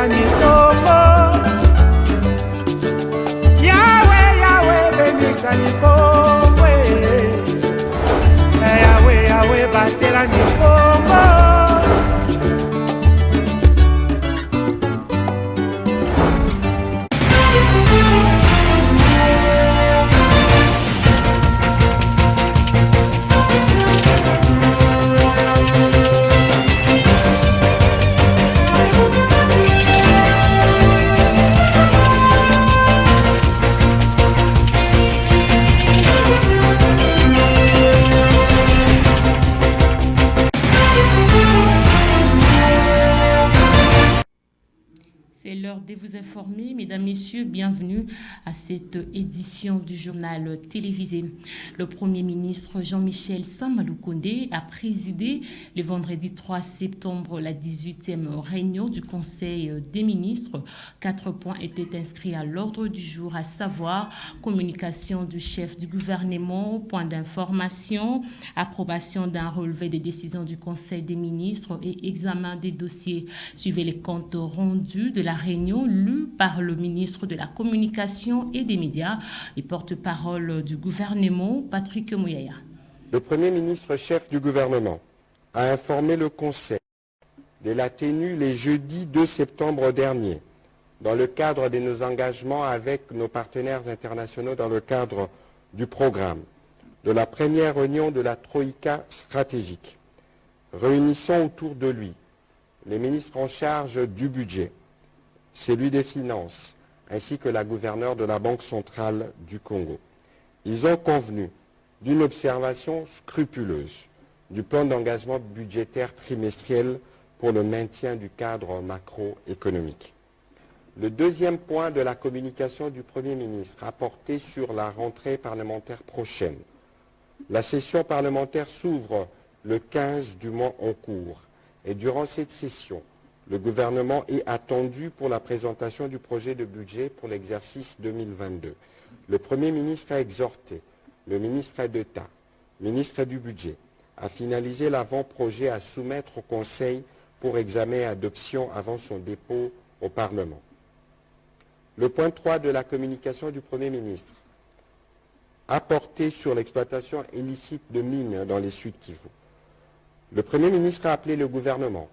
batelani Kongo. Yahweh, Yahweh, bénissani Kongo. Yahweh, Yahweh, batelani Kongo. C'est l'heure de vous informer, mesdames, messieurs, bienvenue à cette édition du journal télévisé. Le Premier ministre Jean-Michel Sama Lukonde a présidé le vendredi 3 septembre la 18e réunion du Conseil des ministres. 4 points étaient inscrits à l'ordre du jour, à savoir communication du chef du gouvernement, point d'information, approbation d'un relevé des décisions du Conseil des ministres et examen des dossiers. Suivez les comptes rendus de la réunion lue par le ministre de la Communication et des Médias et porte-parole du gouvernement, Patrick Mouyaya. Le Premier ministre chef du gouvernement a informé le Conseil de la tenue les jeudis 2 septembre dernier, dans le cadre de nos engagements avec nos partenaires internationaux dans le cadre du programme, de la première réunion de la Troïka stratégique, réunissant autour de lui les ministres en charge du budget, celui des Finances, ainsi que la gouverneure de la Banque centrale du Congo. Ils ont convenu d'une observation scrupuleuse du plan d'engagement budgétaire trimestriel pour le maintien du cadre macroéconomique. Le deuxième point de la communication du Premier ministre a porté sur la rentrée parlementaire prochaine. La session parlementaire s'ouvre le 15 du mois en cours et durant cette session, le gouvernement est attendu pour la présentation du projet de budget pour l'exercice 2022. Le Premier ministre a exhorté le ministre d'État, ministre du Budget, à finaliser l'avant-projet à soumettre au Conseil pour examen et adoption avant son dépôt au Parlement. Le point 3 de la communication du Premier ministre a porté sur l'exploitation illicite de mines dans les Sud Kivu. Le Premier ministre a appelé le gouvernement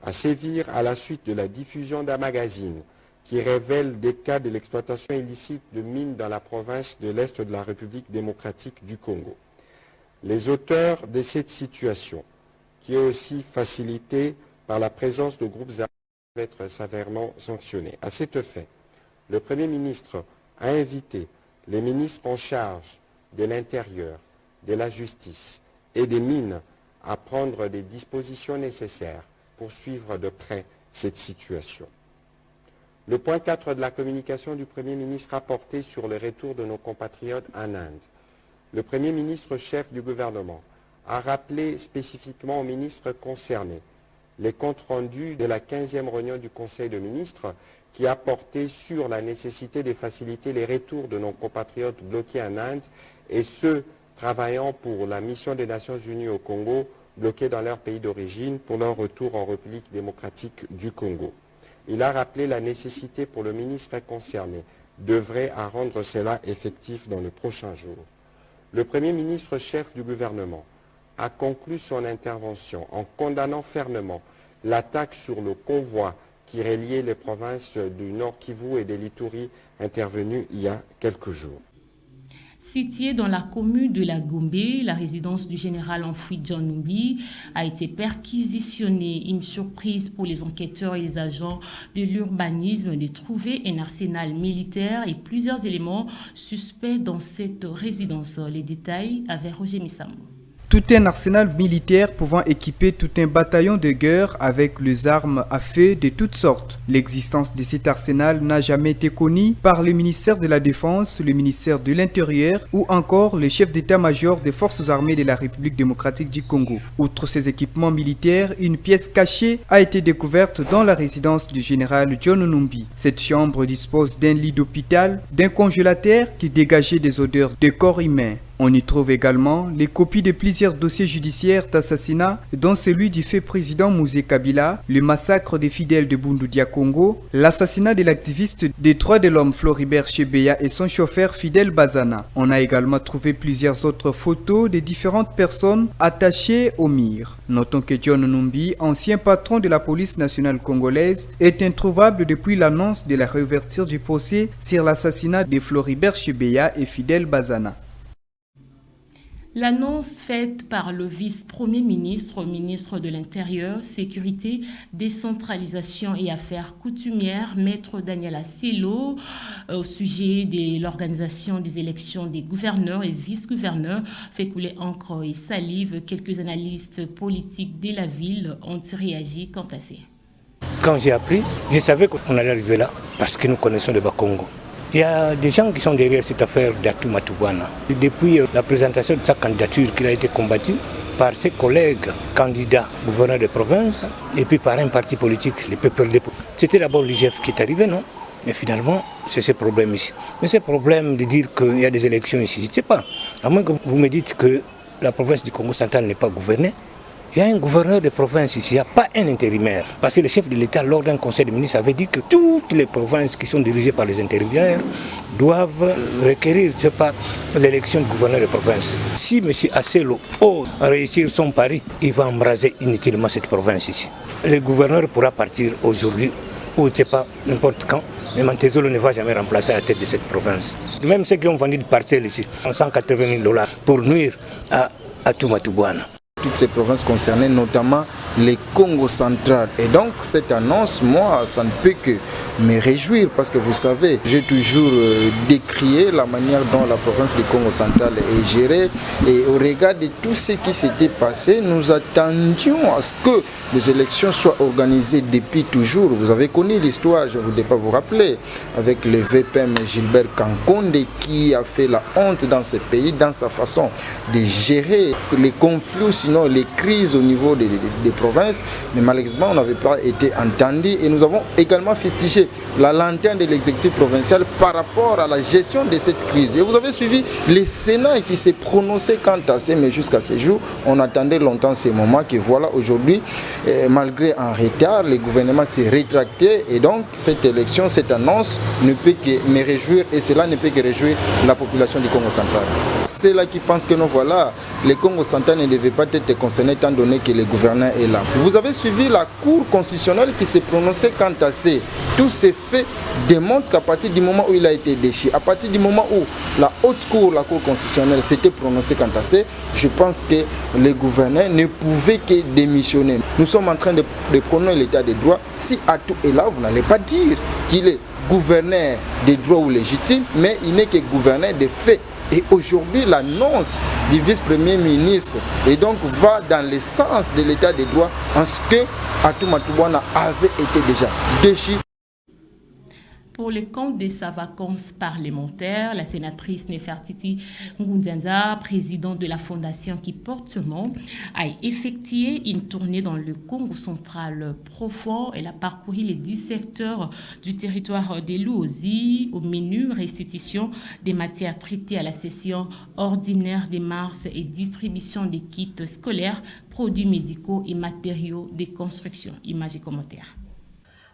à sévir à la suite de la diffusion d'un magazine qui révèle des cas de l'exploitation illicite de mines dans la province de l'Est de la République démocratique du Congo. Les auteurs de cette situation, qui est aussi facilitée par la présence de groupes armés, doivent être sévèrement sanctionnés. À cet effet, le Premier ministre a invité les ministres en charge de l'Intérieur, de la Justice et des Mines à prendre des dispositions nécessaires pour suivre de près cette situation. Le point 4 de la communication du Premier ministre a porté sur le retour de nos compatriotes en Inde. Le Premier ministre chef du gouvernement a rappelé spécifiquement aux ministres concernés les comptes rendus de la 15e réunion du Conseil des ministres qui a porté sur la nécessité de faciliter les retours de nos compatriotes bloqués en Inde et ceux travaillant pour la mission des Nations Unies au Congo bloqués dans leur pays d'origine pour leur retour en République démocratique du Congo. Il a rappelé la nécessité pour le ministre concerné d'œuvrer à rendre cela effectif dans les prochains jours. Le Premier ministre chef du gouvernement a conclu son intervention en condamnant fermement l'attaque sur le convoi qui reliait les provinces du Nord Kivu et de l'Ituri intervenue il y a quelques jours. Située dans la commune de la Gombe, la résidence du général enfoui John Numbi a été perquisitionnée. Une surprise pour les enquêteurs et les agents de l'urbanisme de trouver un arsenal militaire et plusieurs éléments suspects dans cette résidence. Les détails avec Roger Missamou. Tout un arsenal militaire pouvant équiper tout un bataillon de guerre avec les armes à feu de toutes sortes. L'existence de cet arsenal n'a jamais été connue par le ministère de la Défense, le ministère de l'Intérieur ou encore le chef d'état-major des forces armées de la République démocratique du Congo. Outre ces équipements militaires, une pièce cachée a été découverte dans la résidence du général John Numbi. Cette chambre dispose d'un lit d'hôpital, d'un congélateur qui dégageait des odeurs de corps humain. On y trouve également les copies de plusieurs dossiers judiciaires d'assassinat, dont celui du fait président Mouzé Kabila, le massacre des fidèles de Bundudia Congo, l'assassinat de l'activiste des droits de l'homme Floribert Chebeya et son chauffeur Fidel Bazana. On a également trouvé plusieurs autres photos de différentes personnes attachées au mur. Notons que John Numbi, ancien patron de la police nationale congolaise, est introuvable depuis l'annonce de la réouverture du procès sur l'assassinat de Floribert Chebeya et Fidel Bazana. L'annonce faite par le vice-premier ministre, ministre de l'Intérieur, Sécurité, Décentralisation et Affaires coutumières, maître Daniel Asselo, au sujet de l'organisation des élections des gouverneurs et vice-gouverneurs, fait couler encre et salive. Quelques analystes politiques de la ville ont réagi quant à ça. Quand j'ai appris, je savais qu'on allait arriver là, parce que nous connaissons le Bas-Congo. Il y a des gens qui sont derrière cette affaire d'Atou Matouana. Depuis la présentation de sa candidature qui a été combattue par ses collègues candidats gouverneurs de province et puis par un parti politique, le PPRD. C'était d'abord l'IGF qui est arrivé, non? Mais finalement, c'est ce problème ici. Mais ce problème de dire qu'il y a des élections ici, je ne sais pas. À moins que vous me dites que la province du Congo central n'est pas gouvernée. Il y a un gouverneur de province ici, il n'y a pas un intérimaire. Parce que le chef de l'État, lors d'un conseil de ministres, avait dit que toutes les provinces qui sont dirigées par les intérimaires doivent requérir, je sais pas, l'élection du gouverneur de province. Si M. Asselo ose réussir son pari, il va embraser inutilement cette province ici. Le gouverneur pourra partir aujourd'hui ou je ne sais pas, n'importe quand, mais Mantezolo ne va jamais remplacer la tête de cette province. Même ceux qui ont vendu de parcelles ici, 180 000 $ pour nuire à Toumatouana. Toutes ces provinces concernées, notamment les Congo central. Et donc cette annonce, moi, ça ne peut que me réjouir parce que vous savez, j'ai toujours décrié la manière dont la province du Congo central est gérée et au regard de tout ce qui s'était passé, nous attendions à ce que les élections soient organisées depuis toujours. Vous avez connu l'histoire, je ne voulais pas vous rappeler, avec le VPM Gilbert Kankonde qui a fait la honte dans ce pays, dans sa façon de gérer les conflits, sinon les crises au niveau des provinces, mais malheureusement on n'avait pas été entendu et nous avons également fustigé la lanterne de l'exécutif provincial par rapport à la gestion de cette crise. Et vous avez suivi le Sénat qui s'est prononcé quant à ça, mais jusqu'à ce jour, on attendait longtemps ces moments que voilà aujourd'hui, malgré un retard, le gouvernement s'est rétracté et donc cette élection, cette annonce ne peut que me réjouir et cela ne peut que réjouir la population du Congo central. C'est là qui pensent que non, voilà, le Congo central ne devait pas être concerné étant donné que le gouverneur est là. Vous avez suivi la Cour constitutionnelle qui s'est prononcée quant à ces. Tous ces faits démontrent qu'à partir du moment où il a été déchu, à partir du moment où la haute cour, la Cour constitutionnelle s'était prononcée quant à ces, je pense que le gouverneur ne pouvait que démissionner. Nous sommes en train de prôner l'état des droits. Si Atou est là, vous n'allez pas dire qu'il est gouverneur des droits ou légitimes, mais il n'est que gouverneur des faits. Et aujourd'hui, l'annonce du vice-premier ministre et donc va dans le sens de l'état des droits en ce que Atou Matouana avait été déjà déchu. Pour le compte de sa vacance parlementaire, la sénatrice Nefertiti Ngundianza, présidente de la fondation qui porte ce nom, a effectué une tournée dans le Congo central profond. Elle a parcouru les 10 secteurs du territoire des Luozi au menu restitution des matières traitées à la session ordinaire de mars et distribution des kits scolaires, produits médicaux et matériaux de construction. Images et commentaires.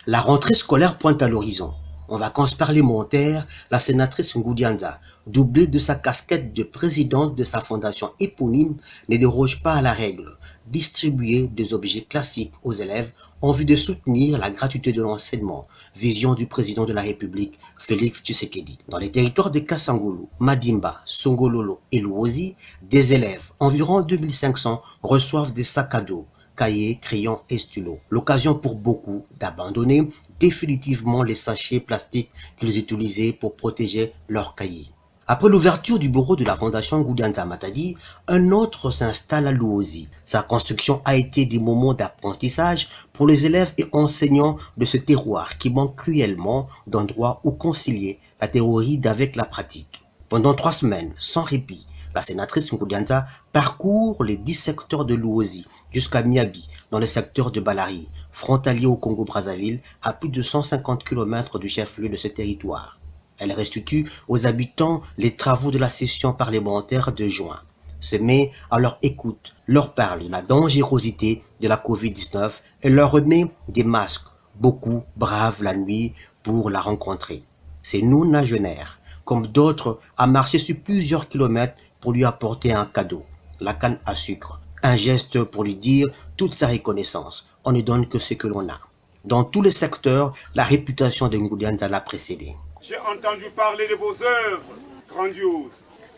La rentrée scolaire pointe à l'horizon. En vacances parlementaires, la sénatrice Ngundianza, doublée de sa casquette de présidente de sa fondation éponyme, ne déroge pas à la règle. Distribuer des objets classiques aux élèves en vue de soutenir la gratuité de l'enseignement, vision du président de la République, Félix Tshisekedi. Dans les territoires de Kasangulu, Madimba, Songololo et Luozi, des élèves, environ 2500, reçoivent des sacs à dos, cahiers, crayons et stylos. L'occasion pour beaucoup d'abandonner définitivement les sachets plastiques qu'ils utilisaient pour protéger leurs cahiers. Après l'ouverture du bureau de la fondation Ngundianza Matadi, un autre s'installe à Luozi. Sa construction a été des moments d'apprentissage pour les élèves et enseignants de ce terroir qui manque cruellement d'endroits où concilier la théorie avec la pratique. Pendant 3 semaines, sans répit, la sénatrice Ngundianza parcourt les 10 secteurs de Luozi jusqu'à Miabi, dans le secteur de Balari, frontalier au Congo-Brazzaville, à plus de 150 km du chef-lieu de ce territoire. Elle restitue aux habitants les travaux de la session parlementaire de juin, se met à leur écoute, leur parle de la dangerosité de la Covid-19 et leur remet des masques. Beaucoup bravent la nuit pour la rencontrer. C'est nous, nagénaires, comme d'autres, à marcher sur plusieurs kilomètres pour lui apporter un cadeau, la canne à sucre. Un geste pour lui dire toute sa reconnaissance. On ne donne que ce que l'on a. Dans tous les secteurs, la réputation de Ngoudianza l'a précédé. J'ai entendu parler de vos œuvres grandioses.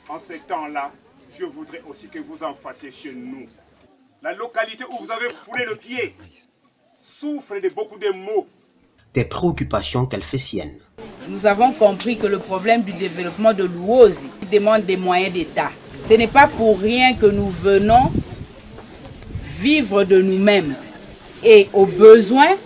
En ces temps-là, je voudrais aussi que vous en fassiez chez nous. La localité où vous avez foulé le pied souffre de beaucoup de maux. Des préoccupations qu'elle fait siennes. Nous avons compris que le problème du développement de l'Ouosi demande des moyens d'État. Ce n'est pas pour rien que nous venons vivre de nous-mêmes et au besoin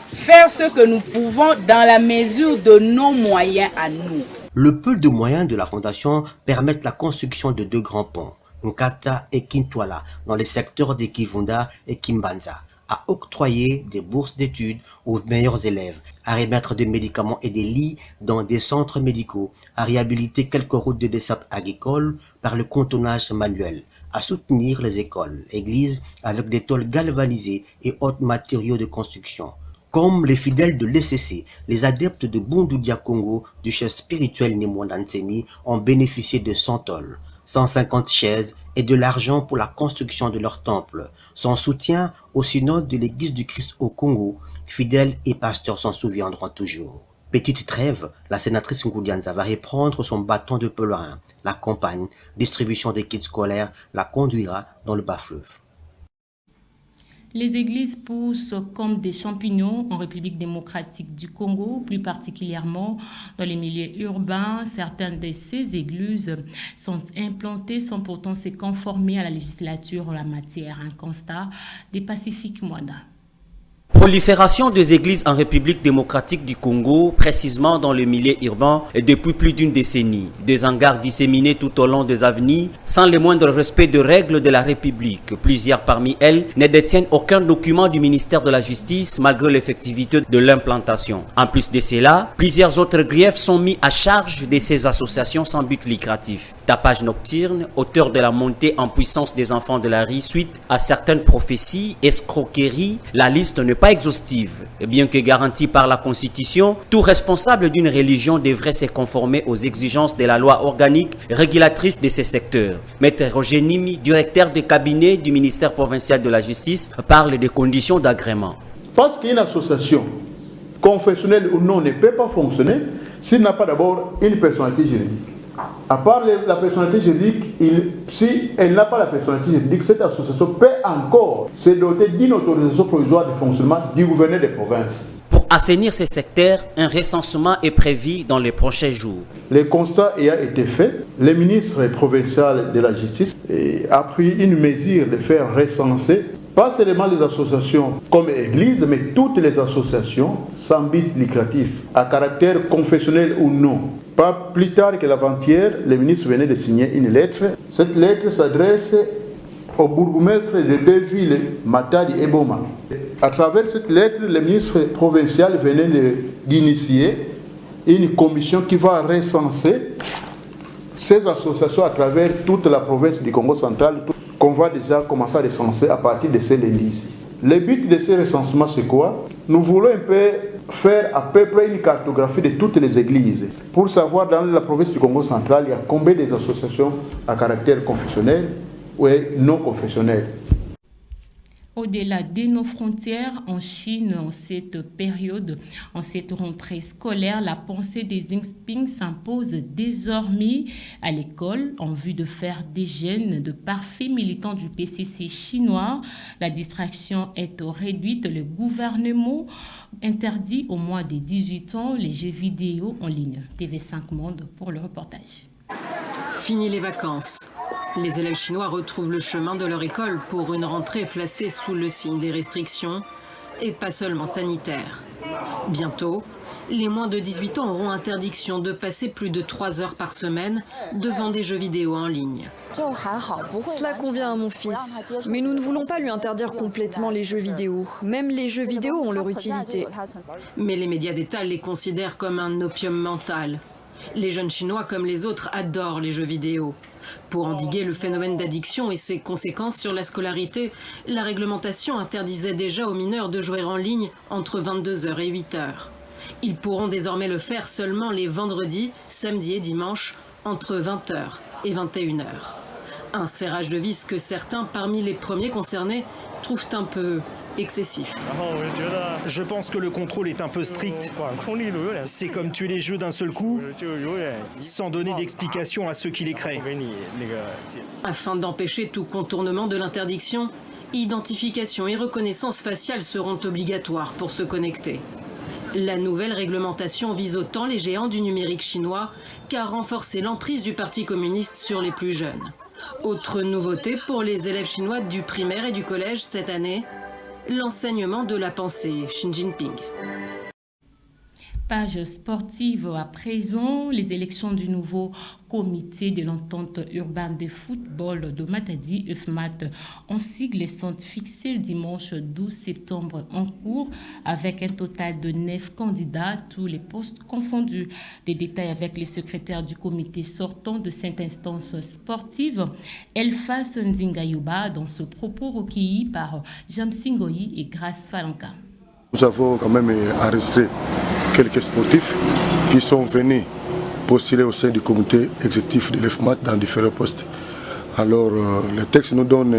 faire ce que nous pouvons dans la mesure de nos moyens à nous. Le peu de moyens de la Fondation permettent la construction de 2 grands ponts, Nkata et Kintwala, dans les secteurs de Kivunda et Kimbanza, à octroyer des bourses d'études aux meilleurs élèves, à remettre des médicaments et des lits dans des centres médicaux, à réhabiliter quelques routes de desserte agricole par le contournage manuel, à soutenir les écoles, églises avec des tôles galvanisées et autres matériaux de construction. Comme les fidèles de l'ECC, les adeptes de Bundoudia Congo du chef spirituel Nimwanda Ntsemi ont bénéficié de 100 tôles, 150 chaises et de l'argent pour la construction de leur temple. Son soutien au synode de l'Église du Christ au Congo, fidèles et pasteurs s'en souviendront toujours. Petite trêve, la sénatrice Ngoudianza va reprendre son bâton de pèlerin. La campagne, distribution des kits scolaires, la conduira dans le bas-fleuve. Les églises poussent comme des champignons en République démocratique du Congo, plus particulièrement dans les milieux urbains. Certaines de ces églises sont implantées sans pourtant se conformer à la législature en la matière. Un constat des Pacifiques Mwanda. Prolifération des églises en République démocratique du Congo, précisément dans le milieu urbain, depuis plus d'une décennie. Des hangars disséminés tout au long des avenues, sans le moindre respect des règles de la République. Plusieurs parmi elles ne détiennent aucun document du ministère de la Justice, malgré l'effectivité de l'implantation. En plus de cela, plusieurs autres griefs sont mis à charge de ces associations sans but lucratif. Tapage nocturne, auteur de la montée en puissance des enfants de la rue suite à certaines prophéties, escroqueries, la liste n'est pas exhaustive. Et bien que garantie par la Constitution, tout responsable d'une religion devrait se conformer aux exigences de la loi organique régulatrice de ces secteurs. Maître Roger Nimi, directeur de cabinet du ministère provincial de la Justice, parle des conditions d'agrément. Parce qu'une association confessionnelle ou non ne peut pas fonctionner s'il n'a pas d'abord une personnalité juridique. À part la personnalité juridique, si elle n'a pas la personnalité juridique, cette association peut encore se doter d'une autorisation provisoire de fonctionnement du gouverneur des provinces. Pour assainir ces secteurs, un recensement est prévu dans les prochains jours. Le constat ayant été fait, le ministre provincial de la Justice a pris une mesure de faire recenser pas seulement les associations comme Église, mais toutes les associations sans but lucratif, à caractère confessionnel ou non. Pas plus tard que l'avant-hier, le ministre venait de signer une lettre. Cette lettre s'adresse au bourgmestre de 2 villes, Matadi et Boma. À travers cette lettre, le ministre provincial venait d'initier une commission qui va recenser ces associations à travers toute la province du Congo central, qu'on va déjà commencer à recenser à partir de ce lundi. Le but de ces recensements, c'est quoi? Nous voulons un peu faire à peu près une cartographie de toutes les églises pour savoir dans la province du Congo central, il y a combien d'associations à caractère confessionnel ou non confessionnel. Au-delà de nos frontières, en Chine, en cette période, en cette rentrée scolaire, la pensée des Jinping s'impose désormais à l'école en vue de faire des jeunes de parfaits militants du PCC chinois. La distraction est réduite. Le gouvernement interdit au moins de 18 ans les jeux vidéo en ligne. TV5 Monde pour le reportage. Fini les vacances. Les élèves chinois retrouvent le chemin de leur école pour une rentrée placée sous le signe des restrictions et pas seulement sanitaires. Bientôt, les moins de 18 ans auront interdiction de passer plus de 3 heures par semaine devant des jeux vidéo en ligne. Cela convient à mon fils, mais nous ne voulons pas lui interdire complètement les jeux vidéo. Même les jeux vidéo ont leur utilité. Mais les médias d'État les considèrent comme un opium mental. Les jeunes Chinois, comme les autres, adorent les jeux vidéo. Pour endiguer le phénomène d'addiction et ses conséquences sur la scolarité, la réglementation interdisait déjà aux mineurs de jouer en ligne entre 22h et 8h. Ils pourront désormais le faire seulement les vendredis, samedis et dimanches entre 20h et 21h. Un serrage de vis que certains, parmi les premiers concernés, trouvent un peu excessif. Je pense que le contrôle est un peu strict. C'est comme tuer les jeux d'un seul coup, sans donner d'explication à ceux qui les créent. Afin d'empêcher tout contournement de l'interdiction, identification et reconnaissance faciale seront obligatoires pour se connecter. La nouvelle réglementation vise autant les géants du numérique chinois qu'à renforcer l'emprise du Parti communiste sur les plus jeunes. Autre nouveauté pour les élèves chinois du primaire et du collège cette année, l'enseignement de la pensée Xi Jinping. Page sportive à présent, les élections du nouveau comité de l'entente urbaine de football de Matadi, EFMAT, en sigle sont fixées le dimanche 12 septembre en cours avec un total de 9 candidats, tous les postes confondus. Des détails avec les secrétaires du comité sortant de cette instance sportive, Elfas Nzingayuba, dans ce propos recueilli par Jamsingoyi et Grace Falanka. Nous avons quand même enregistré quelques sportifs qui sont venus postuler au sein du comité exécutif de l'EFMAT dans différents postes. Alors, le texte nous donne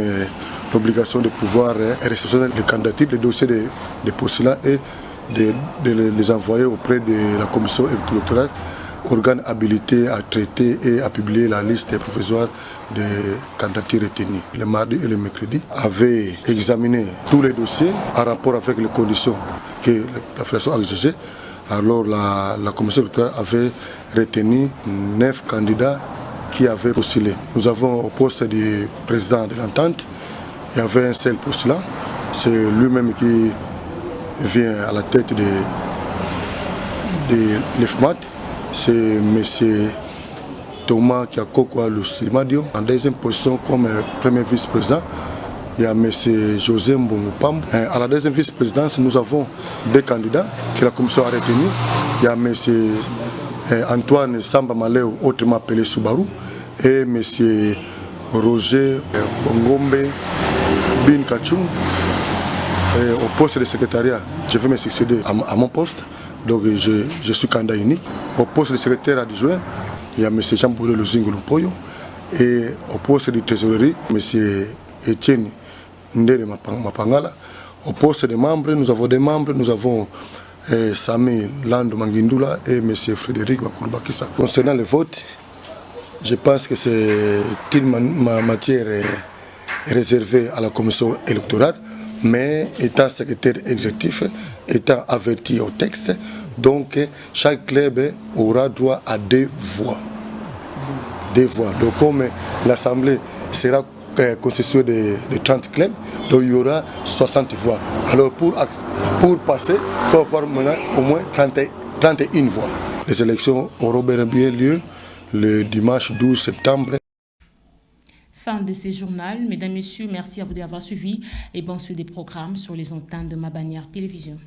l'obligation de pouvoir réceptionner les candidatures, les dossiers des postulants et de les envoyer auprès de la commission électorale, organe habilité à traiter et à publier la liste provisoire des candidatures retenues. Le mardi et le mercredi avaient examiné tous les dossiers en rapport avec les conditions que la fédération a exigées. Alors la commission électorale avait retenu 9 candidats qui avaient postulé. Nous avons au poste du président de l'entente, il y avait un seul postulant, c'est lui-même qui vient à la tête de l'EFMAT. C'est M. Thomas Kiakokwa Lusimadio. En deuxième position, comme premier vice-président, il y a M. José Mbongupam. À la deuxième vice-présidence, nous avons 2 candidats que la commission a retenus. Il y a M. Antoine Samba Maleo, autrement appelé Subaru, et M. Roger Bongombe Bin Kachung. Au poste de secrétariat, je vais me succéder à mon poste. Donc je suis candidat unique. Au poste de secrétaire adjoint, il y a M. Jean-Bouré Lozingo Lumpoyo. Et au poste de trésorerie, M. Etienne Ndele Mapangala. Au poste de membres, nous avons des membres, nous avons Sami Lando Mangindula et M. Frédéric Bakoulbakissa. Concernant le vote, je pense que c'est une matière réservée à la commission électorale. Mais étant secrétaire exécutif, étant averti au texte, donc chaque club aura droit à 2 voix. 2 voix. Donc comme l'Assemblée sera constituée de 30 clubs, donc il y aura 60 voix. Alors pour passer, il faut avoir maintenant au moins 31 voix. Les élections auront bien lieu le dimanche 12 septembre. Fin de ce journal. Mesdames, Messieurs, merci à vous d'avoir suivi et bon suivi des programmes sur les antennes de Ma Bannière Télévision.